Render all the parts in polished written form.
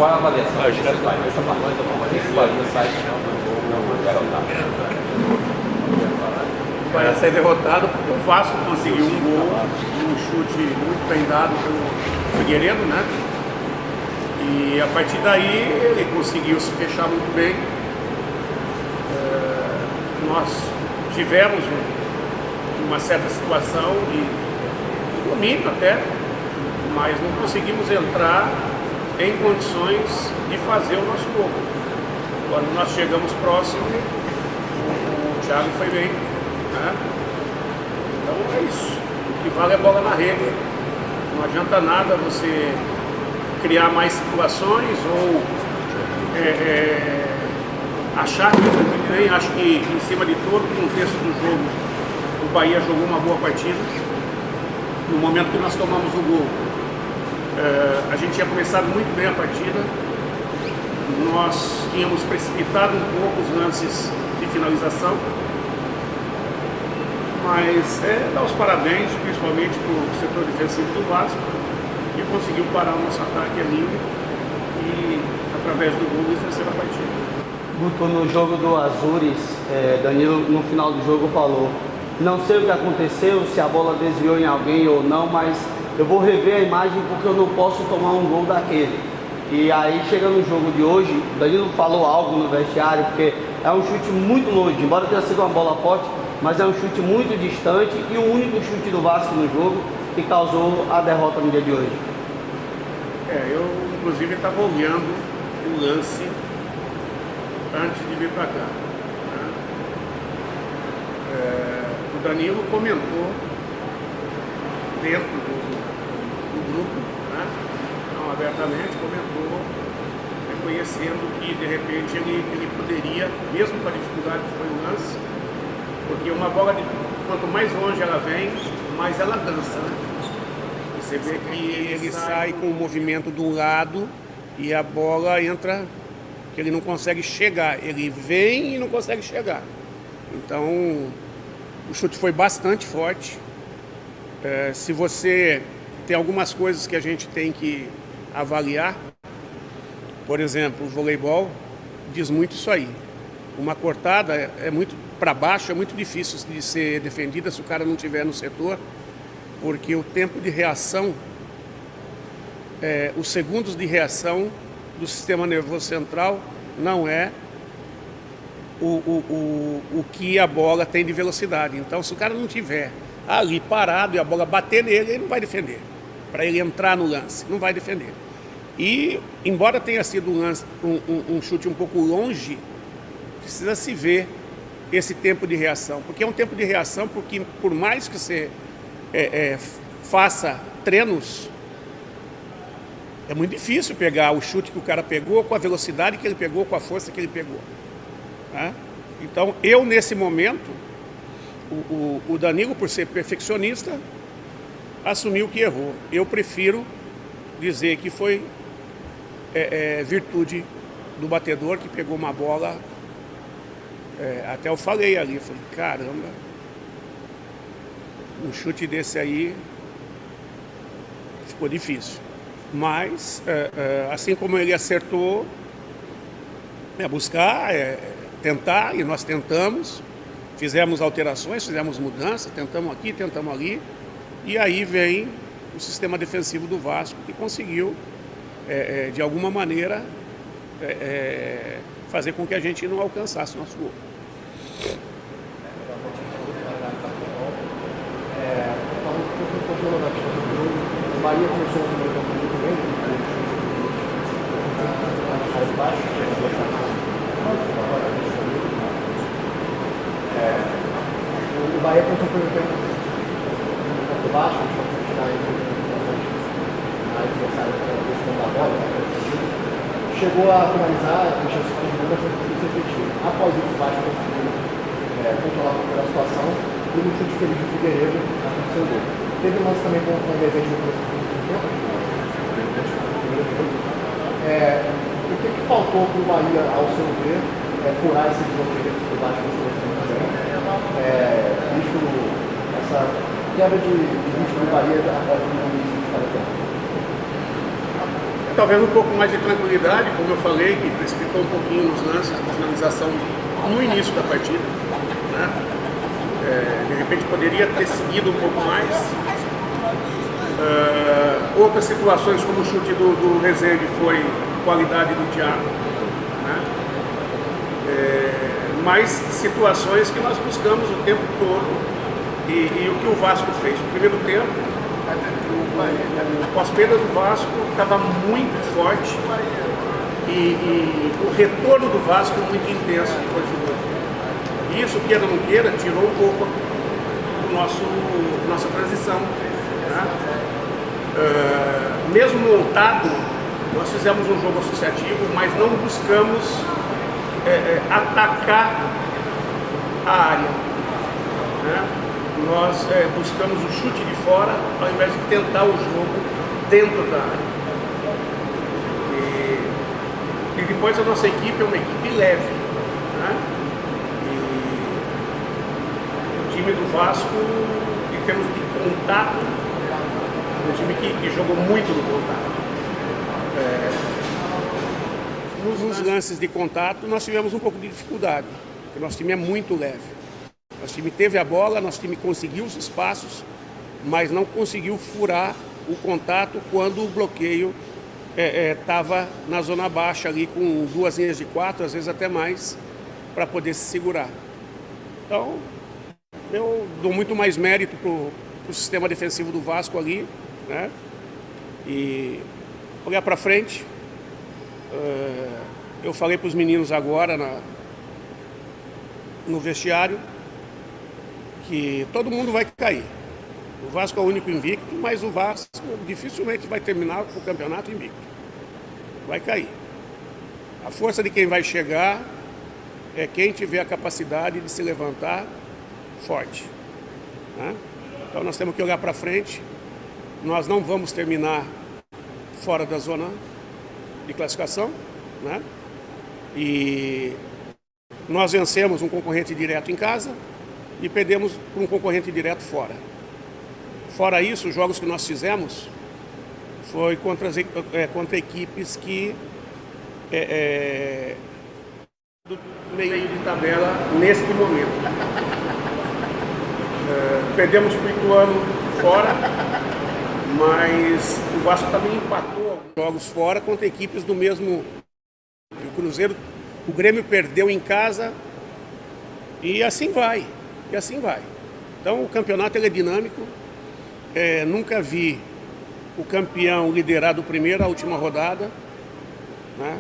Qual a avaliação que você faz dessa partida? Esse Bahia sai não derrotado. O Bahia sai derrotado porque o Vasco conseguiu um gol, um chute muito bem dado pelo Figueiredo, né? E a partir daí ele conseguiu se fechar muito bem. Nós tivemos uma certa situação de domínio até, mas não conseguimos entrar em condições de fazer o nosso gol. Quando nós chegamos próximo, o Thiago foi bem, né? Então é isso. O que vale é bola na rede. Não adianta nada você criar mais situações ou achar que muito bem. Acho que em cima de todo o contexto do jogo, o Bahia jogou uma boa partida. No momento que nós tomamos o gol, a gente tinha começado muito bem a partida. Nós tínhamos precipitado um pouco os lances de finalização, mas dar os parabéns, principalmente para o setor defensivo do Vasco, que conseguiu parar o nosso ataque ali e, através do gol, vencer a partida. Guto, no jogo do Azures, Danilo no final do jogo falou: não sei o que aconteceu, se a bola desviou em alguém ou não, mas eu vou rever a imagem porque eu não posso tomar um gol daquele. E aí, chega no jogo de hoje, Danilo falou algo no vestiário, porque é um chute muito longe, embora tenha sido uma bola forte, mas é um chute muito distante e o único chute do Vasco no jogo que causou a derrota no dia de hoje. Eu inclusive estava olhando o lance antes de vir para cá, né? O Danilo comentou dentro do grupo, né? Não abertamente, comentou, reconhecendo que de repente ele poderia, mesmo com a dificuldade que foi o lance, porque uma bola, quanto mais longe ela vem, mais ela dança, né? Você vê que ele sai com o movimento do lado e a bola entra, que ele não consegue chegar. Ele vem e não consegue chegar. Então, o chute foi bastante forte. Se você tem algumas coisas que a gente tem que avaliar, por exemplo, o voleibol diz muito isso aí. Uma cortada é muito para baixo, é muito difícil de ser defendida se o cara não estiver no setor, porque o tempo de reação, os segundos de reação do sistema nervoso central não é o que a bola tem de velocidade. Então, se o cara não tiver ali parado e a bola bater nele, ele não vai defender. Para ele entrar no lance, não vai defender. E, embora tenha sido um chute um pouco longe, precisa se ver esse tempo de reação. Porque é um tempo de reação, porque por mais que você faça treinos, é muito difícil pegar o chute que o cara pegou, com a velocidade que ele pegou, com a força que ele pegou, né? Então, nesse momento, o Danilo, por ser perfeccionista, assumiu que errou. Eu prefiro dizer que foi virtude do batedor, que pegou uma bola, até eu falei ali, eu falei, caramba, um chute desse aí ficou difícil. Mas, assim como ele acertou, buscar, tentar, e nós tentamos, fizemos alterações, fizemos mudanças, tentamos aqui, tentamos ali, e aí vem o sistema defensivo do Vasco, que conseguiu, de alguma maneira, fazer com que a gente não alcançasse o nosso gol. O Bahia começou o primeiro tempo muito bem, mais baixo, o Bahia começou o primeiro tempo um pouco baixo, a gente está em a adversária buscando a bola, chegou a finalizar, deixou se de bola, mas não conseguiu ser efetivo. Após isso, o Vasco conseguiu controlar um pouco a situação e no chute feliz do Figueiredo aconteceu o gol. Teve um lance também com o Devete no começo do tempo, o que faltou para o Bahia, ao seu ver, furar esse bloqueio do Vasco também, visto essa quebra de ritmo do Bahia após o início de cada tempo? talvez um pouco mais de tranquilidade, como eu falei, que precipitou um pouquinho nos lances de finalização no início da partida, né? De repente poderia ter seguido um pouco mais. Outras situações, como o chute do Rezende, foi qualidade do Thiago, né? Mas situações que nós buscamos o tempo todo e o que o Vasco fez no primeiro tempo, o pós-perda do Vasco estava muito forte e o retorno do Vasco muito intenso depois do jogo. Isso, queira ou não queira, tirou um pouco nossa transição, né? Mesmo montado, nós fizemos um jogo associativo, mas não buscamos atacar a área, né? Nós buscamos o chute de fora ao invés de tentar o jogo dentro da área. E depois a nossa equipe é uma equipe leve, né? O time do Vasco, em termos de contato, é um time que jogou muito no contato. Nos lances de contato nós tivemos um pouco de dificuldade, porque nosso time é muito leve. Nosso time teve a bola, nosso time conseguiu os espaços, mas não conseguiu furar o contato quando o bloqueio estava na zona baixa ali com 2 linhas de 4, às vezes até mais, para poder se segurar. Então, eu dou muito mais mérito para o sistema defensivo do Vasco ali, né? E olhar para frente. Eu falei para os meninos agora no vestiário que todo mundo vai cair. O Vasco é o único invicto, mas o Vasco dificilmente vai terminar o campeonato invicto. Vai cair. A força de quem vai chegar é quem tiver a capacidade de se levantar forte, né? Então nós temos que olhar para frente. Nós não vamos terminar fora da zona de classificação, né? E nós vencemos um concorrente direto em casa e perdemos para um concorrente direto fora. Fora isso, os jogos que nós fizemos foi contra equipes que do meio de tabela neste momento. Perdemos para o Ituano fora, mas o Vasco também empatou jogos fora contra equipes do mesmo. O Cruzeiro, o Grêmio perdeu em casa e assim vai. E assim vai. Então o campeonato ele é dinâmico. Nunca vi o campeão liderar do primeiro à última rodada, né?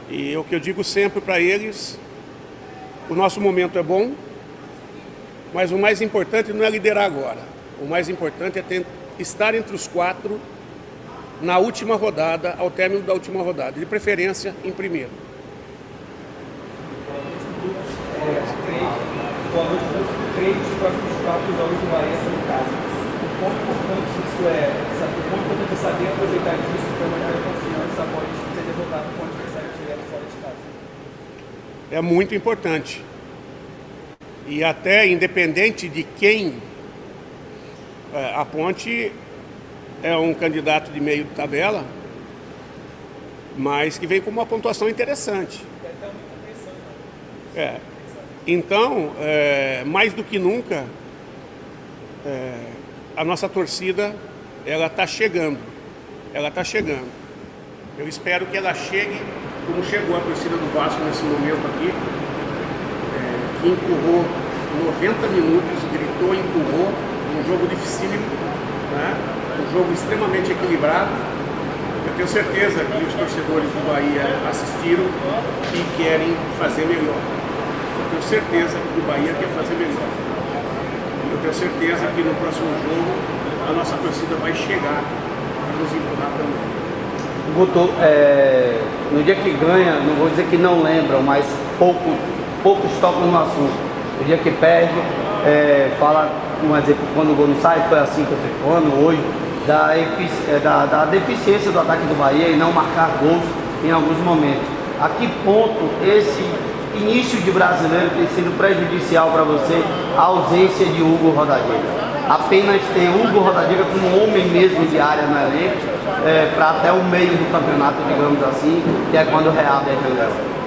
E o que eu digo sempre para eles, o nosso momento é bom, mas o mais importante não é liderar agora. O mais importante é estar entre os 4 na última rodada, ao término da última rodada, de preferência em primeiro. Boa noite, 3 dos próximos 4 jogos do Bahia são em casa. O quão importante isso saber aproveitar disso para manter a confiança após ser derrotado com o adversário direto fora de casa. É muito importante. E até independente de quem, a Ponte é um candidato de meio de tabela, mas que vem com uma pontuação interessante. Então, mais do que nunca, a nossa torcida, ela está chegando. Ela está chegando. Eu espero que ela chegue como chegou a torcida do Vasco nesse momento aqui, que empurrou 90 minutos, gritou, empurrou, um jogo dificílimo, né? Um jogo extremamente equilibrado. Eu tenho certeza que os torcedores do Bahia assistiram e querem fazer melhor. Eu tenho certeza que o Bahia quer fazer melhor. E eu tenho certeza que no próximo jogo a nossa torcida vai chegar para nos empurrar também. Guto, no dia que ganha, não vou dizer que não lembram, mas poucos tocam no assunto. No dia que perde, fala, um exemplo, quando o gol não sai, foi assim contra o Ituano, hoje, da deficiência do ataque do Bahia e não marcar gols em alguns momentos. A que ponto esse início de brasileiro tem sido prejudicial para você, a ausência de Hugo Rodadeira? apenas ter Hugo Rodadiga como homem mesmo de área no elenco, para até o meio do campeonato, digamos assim, que é quando reabre a janela.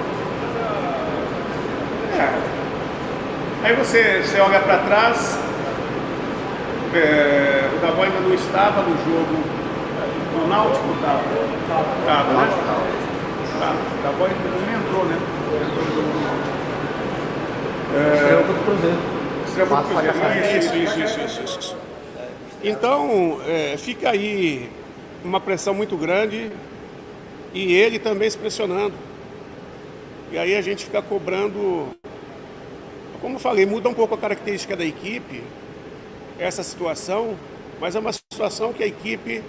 Aí você olha para trás, o Davó ainda não estava no jogo, o Náutico estava, né? O Davó não entrou, né? Entrou no jogo do Náutico. Estreou contra o Cruzeiro. Isso. Então, fica aí uma pressão muito grande e ele também se pressionando. E aí a gente fica cobrando, como eu falei, muda um pouco a característica da equipe, essa situação, mas é uma situação que a equipe,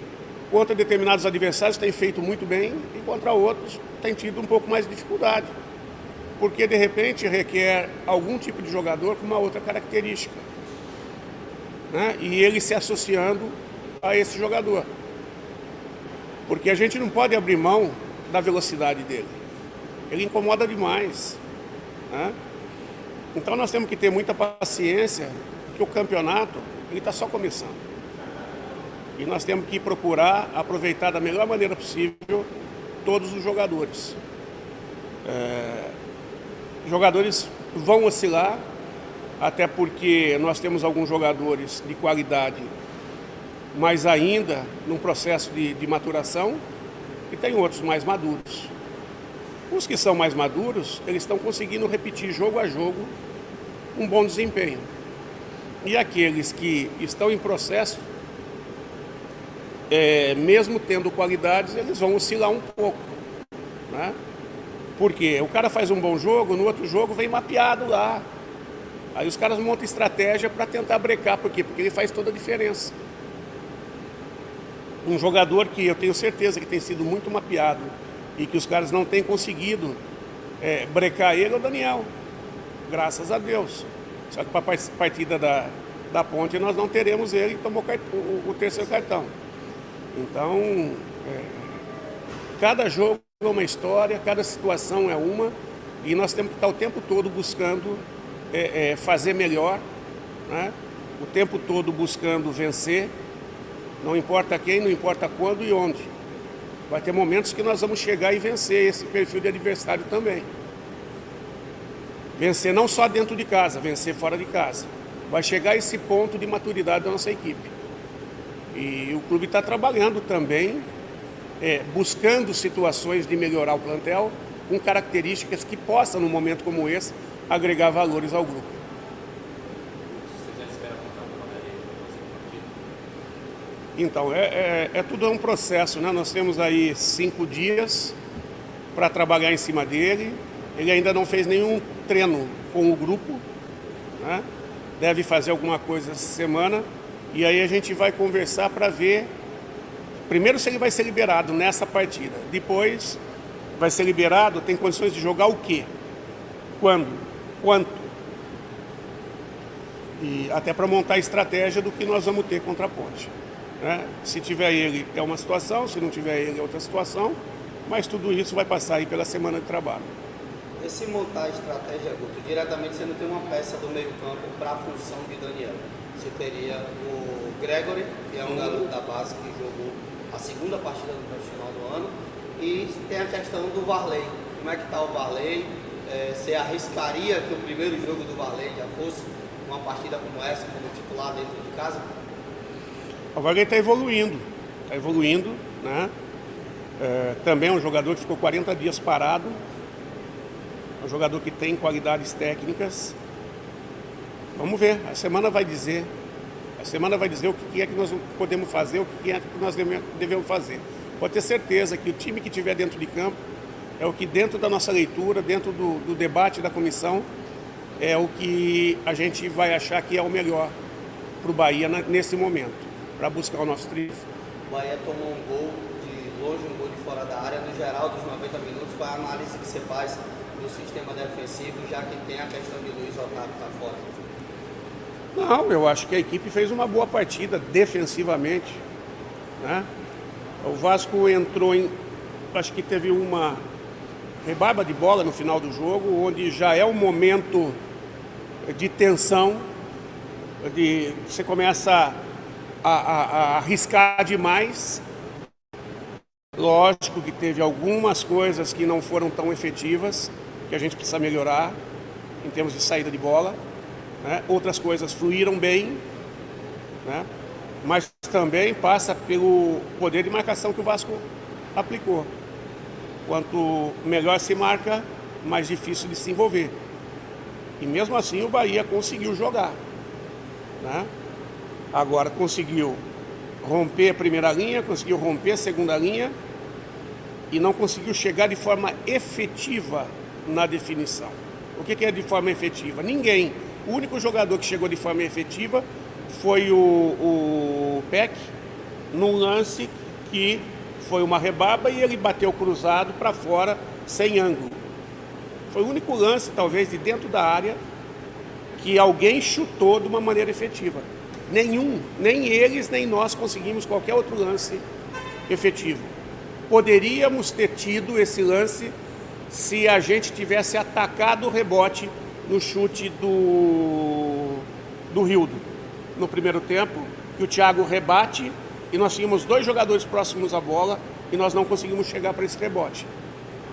contra determinados adversários, tem feito muito bem e contra outros tem tido um pouco mais de dificuldade. Porque de repente requer algum tipo de jogador com uma outra característica, né? E ele se associando a esse jogador. Porque a gente não pode abrir mão da velocidade dele. Ele incomoda demais, né? Então nós temos que ter muita paciência, porque o campeonato ele está só começando. E nós temos que procurar aproveitar da melhor maneira possível todos os jogadores. Jogadores vão oscilar, até porque nós temos alguns jogadores de qualidade, mas ainda num processo de maturação, e tem outros mais maduros. Os que são mais maduros, eles estão conseguindo repetir jogo a jogo um bom desempenho. E aqueles que estão em processo, mesmo tendo qualidades, eles vão oscilar um pouco, né? Porque o cara faz um bom jogo, no outro jogo vem mapeado lá. Aí os caras montam estratégia para tentar brecar. Por quê? Porque ele faz toda a diferença. Um jogador que eu tenho certeza que tem sido muito mapeado e que os caras não têm conseguido brecar ele é o Daniel. Graças a Deus. Só que para a partida da Ponte nós não teremos ele, que tomou o terceiro cartão. Então, cada jogo é uma história, cada situação é uma, e nós temos que estar o tempo todo buscando fazer melhor, né? O tempo todo buscando vencer, não importa quem, não importa quando e onde. Vai ter momentos que nós vamos chegar e vencer esse perfil de adversário também. Vencer não só dentro de casa, vencer fora de casa. Vai chegar esse ponto de maturidade da nossa equipe. E o clube está trabalhando também, buscando situações de melhorar o plantel com características que possam, num momento como esse, agregar valores ao grupo. Você já espera montar uma Então, tudo um processo, né? Nós temos aí 5 dias para trabalhar em cima dele. Ele ainda não fez nenhum treino com o grupo, né? Deve fazer alguma coisa essa semana. E aí a gente vai conversar para ver, primeiro, se ele vai ser liberado nessa partida. Depois, vai ser liberado, tem condições de jogar o quê? Quando? Quanto? E até para montar a estratégia do que nós vamos ter contra a Ponte, né? Se tiver ele, é uma situação, se não tiver ele, é outra situação. Mas tudo isso vai passar aí pela semana de trabalho. Esse montar a estratégia, Guto, diretamente você não tem uma peça do meio campo para a função de Daniel. Você teria o Gregory, que é um garoto da base que jogou a segunda partida do profissional do ano, e tem a questão do Varley. Como é que está o Varley? Você arriscaria que o primeiro jogo do Varley já fosse uma partida como essa, como titular dentro de casa? O Varley está evoluindo, né? Também é um jogador que ficou 40 dias parado, um jogador que tem qualidades técnicas. Vamos ver, a semana vai dizer o que é que nós podemos fazer, o que é que nós devemos fazer. Pode ter certeza que o time que estiver dentro de campo é o que, dentro da nossa leitura, dentro do debate da comissão, é o que a gente vai achar que é o melhor para o Bahia nesse momento, para buscar o nosso triunfo. O Bahia tomou um gol de longe, um gol de fora da área. No geral, dos 90 minutos, qual é a análise que você faz do sistema defensivo, já que tem a questão de Luiz Otávio estar fora? Não, eu acho que a equipe fez uma boa partida defensivamente, né? O Vasco entrou acho que teve uma rebarba de bola no final do jogo, onde já é um momento de tensão, Você começa a arriscar demais. Lógico que teve algumas coisas que não foram tão efetivas, que a gente precisa melhorar em termos de saída de bola, né? Outras coisas fluíram bem, né? Mas também passa pelo poder de marcação que o Vasco aplicou. Quanto melhor se marca, mais difícil de se envolver. E mesmo assim o Bahia conseguiu jogar, né? Agora conseguiu romper a primeira linha, conseguiu romper a segunda linha e não conseguiu chegar de forma efetiva na definição. O que é de forma efetiva? Ninguém. O único jogador que chegou de forma efetiva foi o Peck, num lance que foi uma rebaba e ele bateu cruzado para fora, sem ângulo. Foi o único lance, talvez, de dentro da área que alguém chutou de uma maneira efetiva. Nenhum, nem eles, nem nós conseguimos qualquer outro lance efetivo. Poderíamos ter tido esse lance se a gente tivesse atacado o rebote no chute do Rildo. No primeiro tempo, que o Thiago rebate e nós tínhamos 2 jogadores próximos à bola e nós não conseguimos chegar para esse rebote.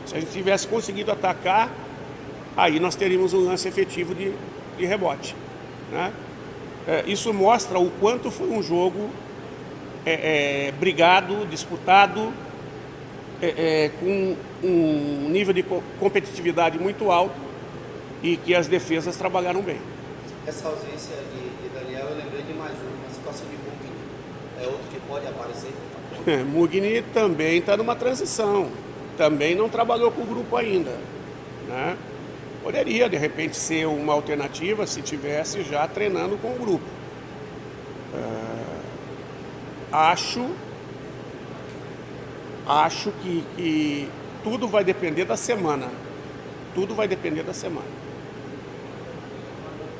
Se a gente tivesse conseguido atacar, aí nós teríamos um lance efetivo de rebote, né? Isso mostra o quanto foi um jogo brigado, disputado, com um nível de competitividade muito alto e que as defesas trabalharam bem. Essa ausência de Daniel, eu lembrei de mais uma situação de Mugni. É outro que pode aparecer? Mugni também está numa transição, também não trabalhou com o grupo ainda, né? Poderia, de repente, ser uma alternativa se tivesse já treinando com o grupo. Acho que tudo vai depender da semana. Tudo vai depender da semana.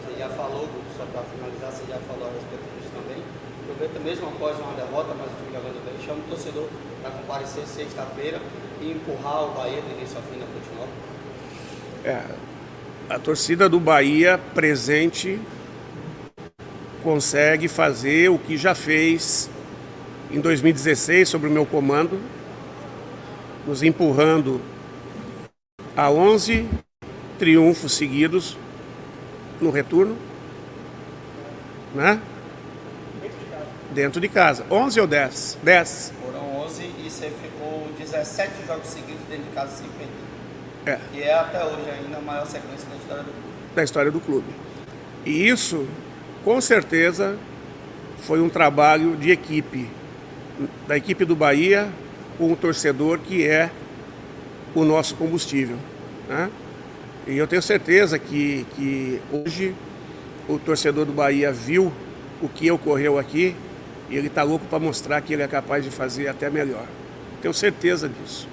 Você já falou, só para finalizar, você já falou a respeito disso também. Aproveita mesmo após uma derrota, mas o time jogando bem, chama o torcedor para comparecer sexta-feira e empurrar o Bahia do início ao fim da futebol. A torcida do Bahia presente consegue fazer o que já fez em 2016 sob o meu comando, nos empurrando a 11 triunfos seguidos no retorno, né? Dentro de casa. 11 ou 10? 10. Foram 11 e você ficou 17 jogos seguidos dentro de casa sem perder. E é até hoje ainda a maior sequência da história do clube. E isso, com certeza, foi um trabalho de equipe, da equipe do Bahia com o torcedor, que é o nosso combustível, né? E eu tenho certeza que hoje o torcedor do Bahia viu o que ocorreu aqui e ele está louco para mostrar que ele é capaz de fazer até melhor. Tenho certeza disso.